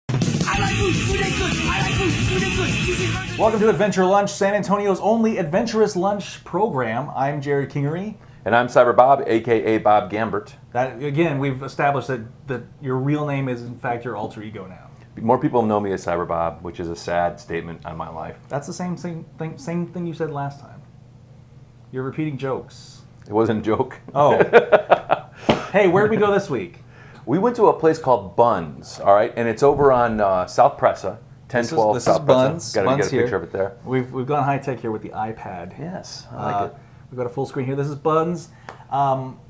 I like food. Food is good. I like food. Food is good. Cheesy burgers. Welcome to Adventure Lunch, San Antonio's only adventurous lunch program. I'm Jared Kingery. And I'm Cyber Bob, a.k.a. Bob Gambert. That, again, we've established that your real name is, in fact, your alter ego now. More people know me as Cyber Bob, which is a sad statement on my life. That's the same thing you said last time. You're repeating jokes. It wasn't a joke. Oh. Hey, where'd we go this week? We went to a place called Bunz, all right? And it's over on South Presa, 1012 this South is Presa. Bunz. Got to Bunz get a here. picture of it there. We've gone high tech here with the iPad. Yes, I like it. We've got a full screen here. This is Bunz.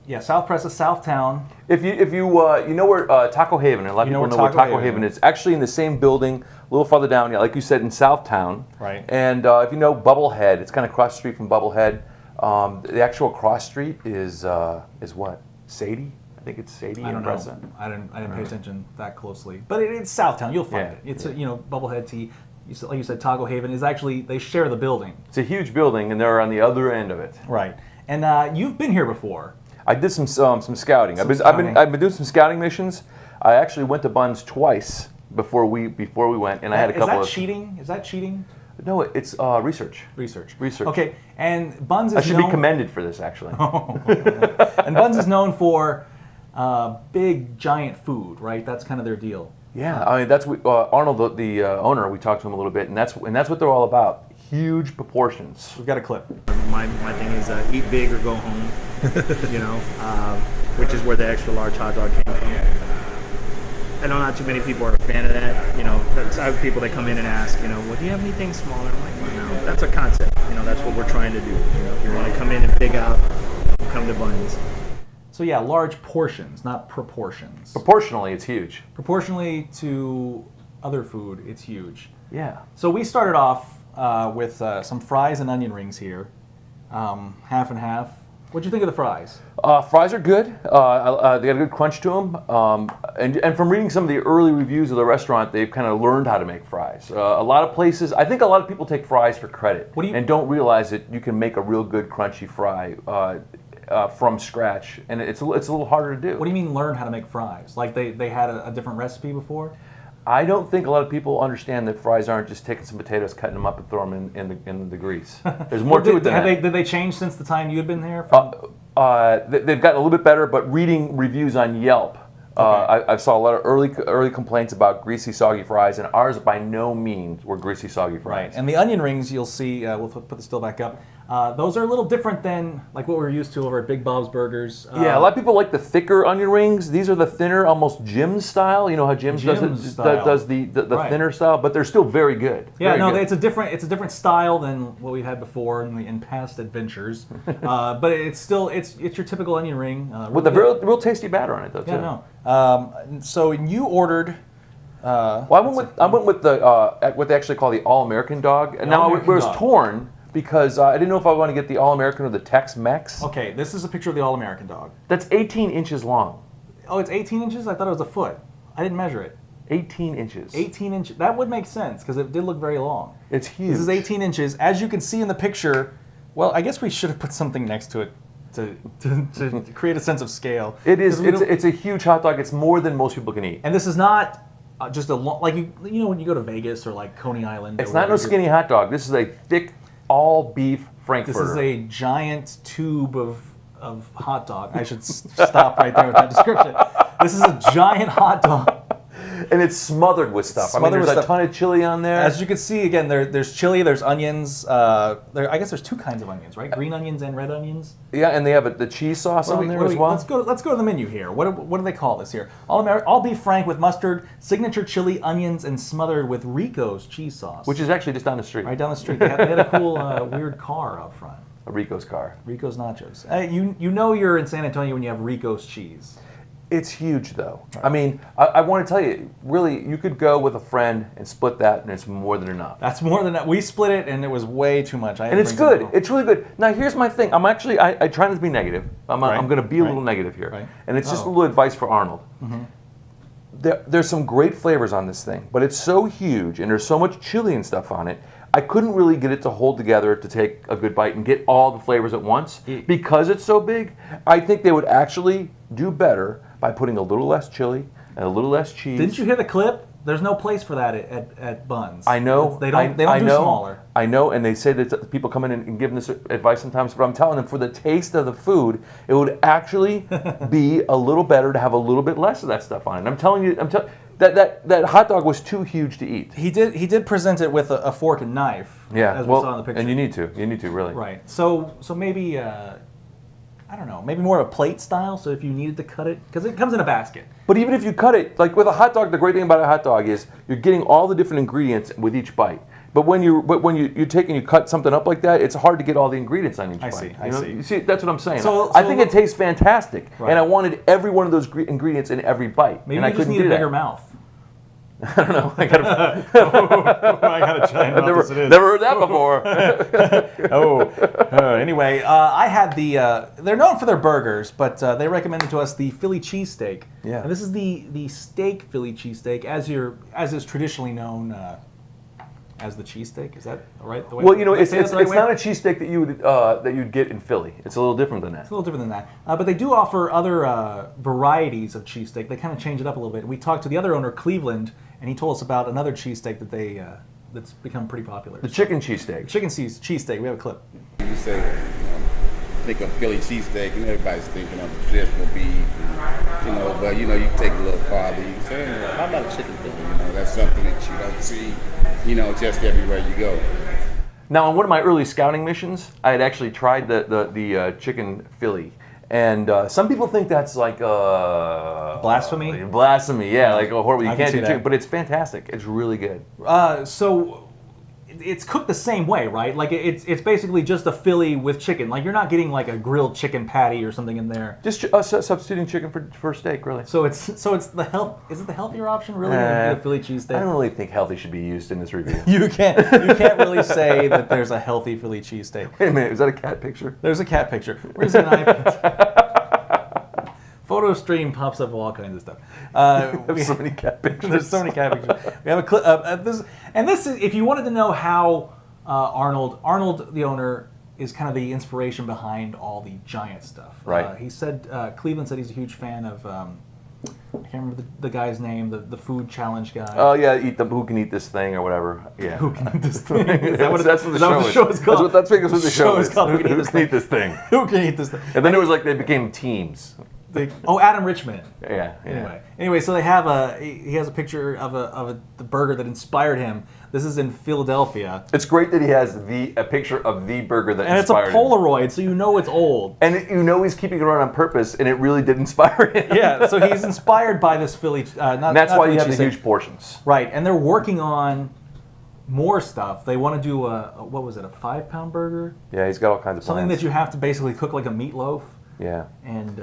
Yeah, South Presa, Southtown. If you know where Taco Haven, and a lot of people know where Taco Haven is. Actually in the same building, a little farther down, yeah, like you said, in Southtown. Right. And if you know Bubblehead, it's kind of cross street from Bubblehead. The actual cross street is what? Sadie? I think it's Sadie. I don't know. Presa. I didn't pay attention that closely. But it's Southtown. You'll find it. It's Bubblehead Tea. Like you said, Taco Haven is actually, they share the building. It's a huge building, and they're on the other end of it. Right. And you've been here before. I did some scouting. I've been doing some scouting missions. I actually went to Bunz twice before we went, and I had a couple of. Cheating? Is that cheating? No, it's research. Research. Okay, and Bunz is I should be commended for this, actually. And Bunz is known for big, giant food, right? That's kind of their deal. Yeah, I mean that's Arnold, the owner. We talked to him a little bit, and that's what they're all about. Huge proportions. We've got a clip. My thing is eat big or go home, which is where the extra large hot dog came from. I know not too many people are a fan of that. I have people that come in and ask, well, do you have anything smaller? I'm like, well, no, that's a concept. That's what we're trying to do. If you want to come in and big out, come to Bunz. So yeah, large portions, not proportions. Proportionally, it's huge. Proportionally to other food, it's huge. Yeah. So we started off with some fries and onion rings here, half and half. What'd you think of the fries? Fries are good. They got a good crunch to them. And from reading some of the early reviews of the restaurant, they've kind of learned how to make fries. A lot of places, I think a lot of people take fries for credit and don't realize that you can make a real good crunchy fry from scratch, and it's a little harder to do. What do you mean learn how to make fries? Like they had a different recipe before? I don't think a lot of people understand that fries aren't just taking some potatoes, cutting them up, and throwing them in the grease. There's more to it than that. Did they change since the time you had been there? They've gotten a little bit better, but reading reviews on Yelp, I saw a lot of early complaints about greasy, soggy fries, and ours by no means were greasy, soggy fries. Right, and the onion rings you'll see, we'll put the still back up, those are a little different than like what we're used to over at Big Bob's Burgers. Yeah, a lot of people like the thicker onion rings. These are the thinner, almost Jim's style. You know how Jim's does the thinner style, but they're still very good. Yeah, very good. It's a different style than what we've had before in past adventures, but it's your typical onion ring. With a real tasty batter on it, though. Yeah, too. no. So you ordered. Well, I went with what they actually call the All-American dog, and now I was torn. Because I didn't know if I want to get the All-American or the Tex-Mex. Okay, this is a picture of the All-American dog. That's 18 inches long. Oh, it's 18 inches? I thought it was a foot. I didn't measure it. 18 inches. 18 inches. That would make sense because it did look very long. It's huge. This is 18 inches. As you can see in the picture, well, I guess we should have put something next to it to create a sense of scale. It is. It's a huge hot dog. It's more than most people can eat. And this is not just a long, like you know when you go to Vegas or like Coney Island. It's not no skinny hot dog. This is a thick, all beef Frankfurter. This is a giant tube of hot dog. I should stop right there with that description. This is a giant hot dog. And it's smothered with stuff. There's a ton of chili on there. As you can see, again, there's chili, there's onions. I guess there's two kinds of onions, right? Green onions and red onions. Yeah, and they have the cheese sauce on there as well. Let's go to the menu here. What do they call this here? All beef frank with mustard, signature chili, onions, and smothered with Rico's cheese sauce. Which is actually just down the street. Right down the street. They had a cool, weird car out front. A Rico's car. Rico's Nachos. You know you're in San Antonio when you have Rico's cheese. It's huge, though. Right. I mean, I want to tell you, really, you could go with a friend and split that, and it's more than enough. That's more than enough. We split it, and it was way too much. And it's good. It's really good. Now, here's my thing. I try not to be negative. I'm going to be a little negative here. Right. And it's just a little advice for Arnold. Mm-hmm. There's some great flavors on this thing, but it's so huge, and there's so much chili and stuff on it, I couldn't really get it to hold together to take a good bite and get all the flavors at once. Because it's so big, I think they would actually do better by putting a little less chili and a little less cheese. Didn't you hear the clip? There's no place for that at Bunz. I know. They don't do smaller. I know, and they say that people come in and give them this advice sometimes, but I'm telling them for the taste of the food, it would actually be a little better to have a little bit less of that stuff on it. And I'm telling you, that hot dog was too huge to eat. He did present it with a fork and knife. Yeah, as we saw in the picture. And you need to really. Right. So maybe I don't know, maybe more of a plate style. So if you needed to cut it, because it comes in a basket. But even if you cut it, like with a hot dog, the great thing about a hot dog is you're getting all the different ingredients with each bite. But when you take and you cut something up like that, it's hard to get all the ingredients on each bite. I see. You see, that's what I'm saying. So I think it tastes fantastic, right. and I wanted every one of those ingredients in every bite. Maybe and you just need a bigger mouth. I don't know. I gotta I got a giant mouth as it is. Never heard that before. Anyway, I had they're known for their burgers, but they recommended to us the Philly cheesesteak. Yeah. And this is the steak Philly cheesesteak, as is traditionally known as the cheesesteak. Is that right? The way Well, you know, it's right not a cheesesteak that you'd get in Philly. It's a little different than that. It's a little different than that. But they do offer other varieties of cheesesteak. They kind of change it up a little bit. We talked to the other owner, Cleveland, and he told us about another cheesesteak that that's become pretty popular. The chicken cheesesteak. Chicken cheesesteak. We have a clip. You say, think of Philly cheesesteak, and everybody's thinking of traditional beef, but you take a little farther. You say, how about a chicken Philly? That's something that you don't see, just everywhere you go. Now, on one of my early scouting missions, I had actually tried the chicken Philly. And some people think that's like blasphemy. Blasphemy, yeah, like horrible. You can't do that. chicken, but it's fantastic. It's really good. So it's cooked the same way, right? Like it's basically just a Philly with chicken. Like you're not getting like a grilled chicken patty or something in there. Just substituting chicken for steak, really. So it's the health. Is it the healthier option, really? The Philly cheesesteak. I don't really think healthy should be used in this review. You can't really say that there's a healthy Philly cheesesteak. Wait a minute, is that a cat picture? There's a cat picture. Where's an iPad? Photo stream pops up all kinds of stuff. So many cat pictures. There's so many cat pictures. We have a clip. This is if you wanted to know how Arnold, the owner, is kind of the inspiration behind all the giant stuff. Right. He said Cleveland said he's a huge fan of. I can't remember the guy's name, the food challenge guy. Oh yeah, who can eat this thing or whatever. Yeah. Who can eat this thing? Is that what that's what the show is called. That's what the show is called. Who can eat this thing? Who can eat this thing? And then it was like they became teams. Adam Richman. Yeah. Anyway, so he has a picture of the burger that inspired him. This is in Philadelphia. It's great that he has a picture of the burger that inspired him. And it's a Polaroid, so you know it's old. And he's keeping it around on purpose, and it really did inspire him. Yeah, so he's inspired by this Philly. That's why you have the huge portions. Right, and they're working on more stuff. They want to do a 5-pound burger? Yeah, he's got all kinds of something plans. that you have to basically cook like a meatloaf. Yeah. And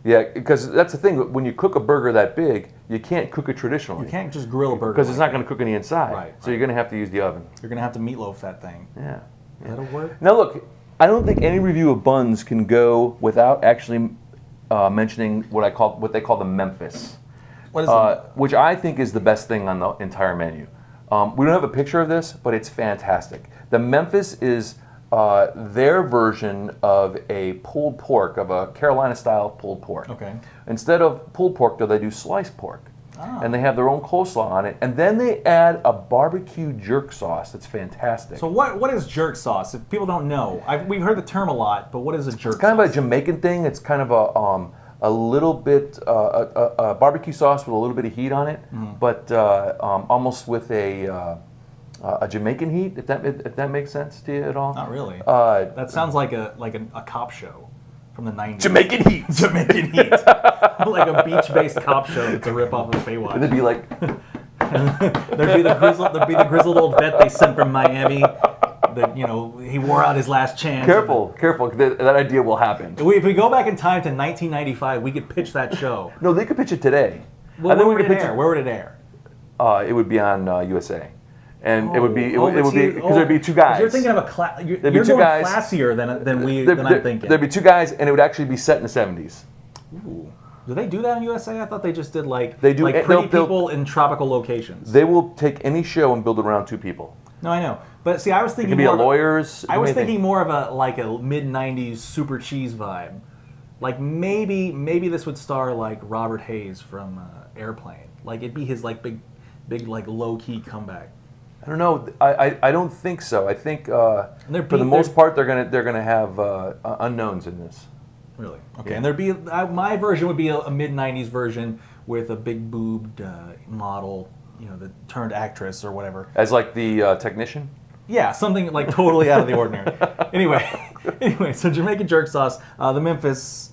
yeah, because that's the thing. When you cook a burger that big, you can't cook it traditionally. You can't just grill a burger because it's not going to cook on the inside. Right. So you're going to have to use the oven. You're going to have to meatloaf that thing. Yeah. That'll work. Now look, I don't think any review of Bunz can go without actually mentioning what they call the Memphis. What is that? Which I think is the best thing on the entire menu. We don't have a picture of this, but it's fantastic. The Memphis is their version of a pulled pork, of a Carolina-style pulled pork. Okay. Instead of pulled pork, though, they do sliced pork. Ah. And they have their own coleslaw on it. And then they add a barbecue jerk sauce that's fantastic. So what is jerk sauce? If people don't know, we've heard the term a lot, but what is a jerk sauce? It's kind of a Jamaican thing. It's kind of a little bit, a barbecue sauce with a little bit of heat on it, but almost with a Jamaican heat, if that makes sense to you at all. Not really. That sounds like a cop show from the 90s. Jamaican heat. Jamaican heat. Like a beach-based cop show that's a ripoff of Baywatch. And it'd be like there'd be the grizzled old vet they sent from Miami. That he wore out his last chance. Careful. That idea will happen. If we go back in time to 1995, we could pitch that show. No, they could pitch it today. Well, where would it air? Where would it air? It would be on USA. And it would be because there'd be two guys. You're thinking of you're going classier than I'm thinking. There'd be two guys, and it would actually be set in the 70s. Ooh. Do they do that in USA? I thought they just did they do pretty people in tropical locations. They will take any show and build it around two people. No, I know, but see, I was thinking it could be lawyers. I was thinking more of a mid '90s super cheese vibe. Like maybe this would star like Robert Hayes from Airplane. Like it'd be his big big like low key comeback? I don't know. I don't think so. I think for the most part they're gonna have unknowns in this. Really? Okay. Yeah. And there'd be my version would be a mid '90s version with a big boobed model, that turned actress or whatever. As like the technician. Yeah, something like totally out of the ordinary. Anyway, so Jamaican jerk sauce, the Memphis.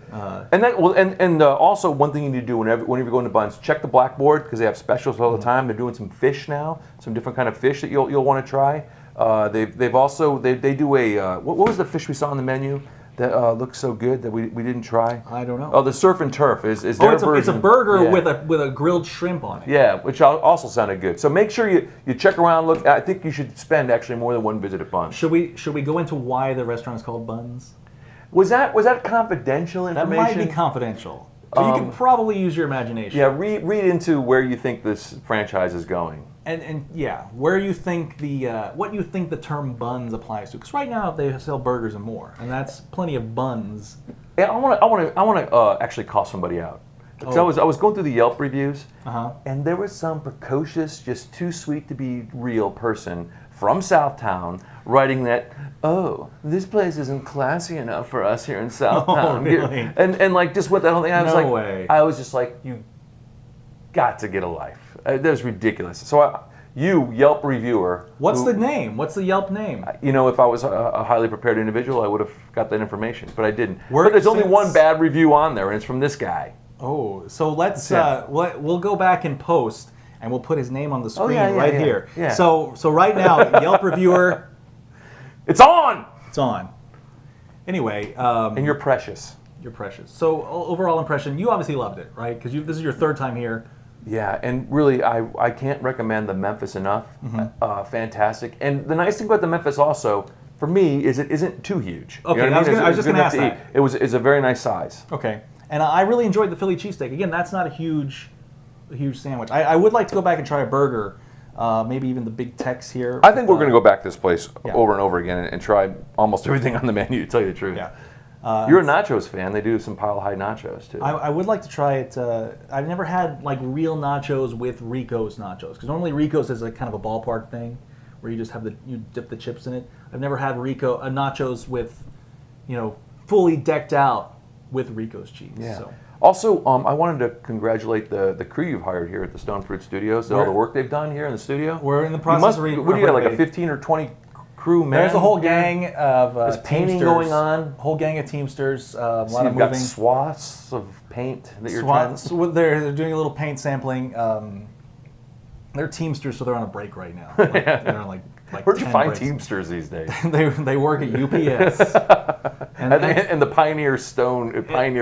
And also one thing you need to do whenever you're going to Bunz, check the blackboard because they have specials all the time. They're doing some fish now, some different kind of fish that you'll want to try. They've also they do a what was the fish we saw on the menu that looked so good that we didn't try? I don't know. Oh, the surf and turf is their version. It's a burger with a grilled shrimp on it. Yeah, which also sounded good. So make sure you check around. Look, I think you should spend actually more than one visit at Bunz. Should we go into why the restaurant is called Bunz? Was that confidential information? That might be confidential. So you can probably use your imagination. Yeah, read into where you think this franchise is going. And yeah, where you think what you think the term buns applies to? Because right now they sell burgers and more, and that's plenty of buns. Yeah, I want to actually call somebody out. Because I was going through the Yelp reviews, and there was some precocious, just too sweet to be real person from Southtown writing that, this place isn't classy enough for us here in Southtown. Oh, really? And like just what that whole thing. I was just like, you got to get a life. That was ridiculous. So you Yelp reviewer. What's the name? What's the Yelp name? If I was a highly prepared individual, I would have got that information, but I didn't. But there's only one bad review on there, and it's from this guy. Oh, so let's we'll go back and post, and we'll put his name on the screen here. Yeah. So right now, Yelp reviewer, it's on. It's on. Anyway, and you're precious. You're precious. So overall impression, you obviously loved it, right? Because this is your third time here. Yeah, and really, I can't recommend the Memphis enough. Fantastic. And the nice thing about the Memphis also, for me, is it isn't too huge. Okay, I was just going to ask that. It's a very nice size. Okay. And I really enjoyed the Philly cheesesteak. Again, that's not a huge sandwich. I would like to go back and try a burger, maybe even the Big Tex here. I think we're going to go back to this place over and over again and try almost everything on the menu, to tell you the truth. Yeah. You're a nachos fan. They do some Pile High nachos, too. I would like to try it. I've never had like real nachos with Rico's nachos. Because normally Rico's is a kind of a ballpark thing where you just have you dip the chips in it. I've never had nachos with, fully decked out with Rico's cheese. Yeah. So. Also, I wanted to congratulate the crew you've hired here at the Stone Fruit Studios. All the work they've done here in the studio. We're in the process of what do you got, like a 15 or 20 crew man? There's a whole gang of There's painting going on. Whole gang of Teamsters. A lot so of you've moving. Got swaths of paint that you're trying. So they're doing a little paint sampling. They're Teamsters, so they're on a break right now. They're on like Where'd you find breaks. Teamsters these days? they work at UPS. and the Pioneer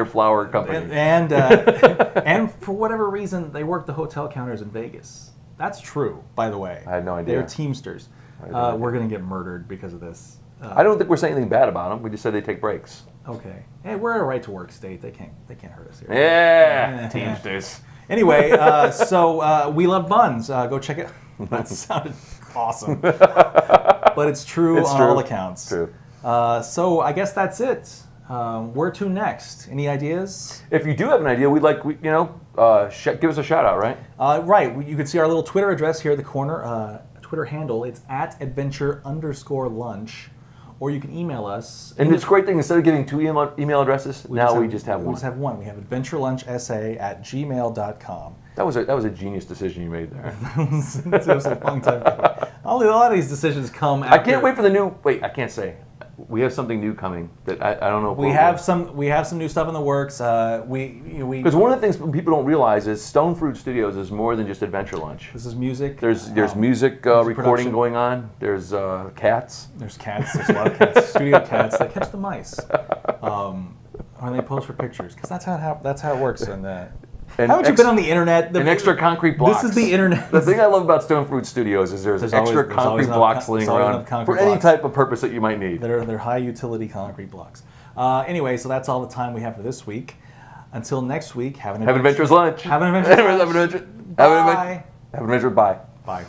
Flour Company. And for whatever reason, they work the hotel counters in Vegas. That's true, by the way. I had no idea. They're Teamsters. We're going to get murdered because of this. I don't think we're saying anything bad about them. We just said they take breaks. Okay. Hey, we're a right-to-work state. They can't hurt us here. Yeah, Teamsters. Anyway, so we love Bunz. Go check it. That sounded awesome, but it's true on all accounts. True. So I guess that's it. Where to next? Any ideas? If you do have an idea, we'd like give us a shout out, right? Right. You can see our little Twitter address here at the corner. Twitter handle. It's @adventure_lunch. Or you can email us. And it's a great thing, instead of giving two email addresses, we just have one. We just have one. We have adventurelunchsa@gmail.com. That was a genius decision you made there. It was a long time ago. A lot of these decisions come after. I can't wait for the new. Wait, I can't say. We have something new coming that I don't know. If we have some new stuff in the works. Because one of the things people don't realize is Stone Fruit Studios is more than just Adventure Lunch. This is music. There's music recording production going on. There's cats. There's cats. There's a lot of cats. Studio cats that catch the mice. When they pose for pictures, because that's how it works. Haven't you been on the internet? Extra concrete blocks. This is the internet. The thing I love about Stone Fruit Studios is there's extra concrete blocks laying around for any type of purpose that you might need. They're high utility concrete blocks. Anyway, so that's all the time we have for this week. Until next week, have an adventurous lunch. Have an adventurous lunch. Have an adventure. Bye. Have an adventure. Bye. Bye.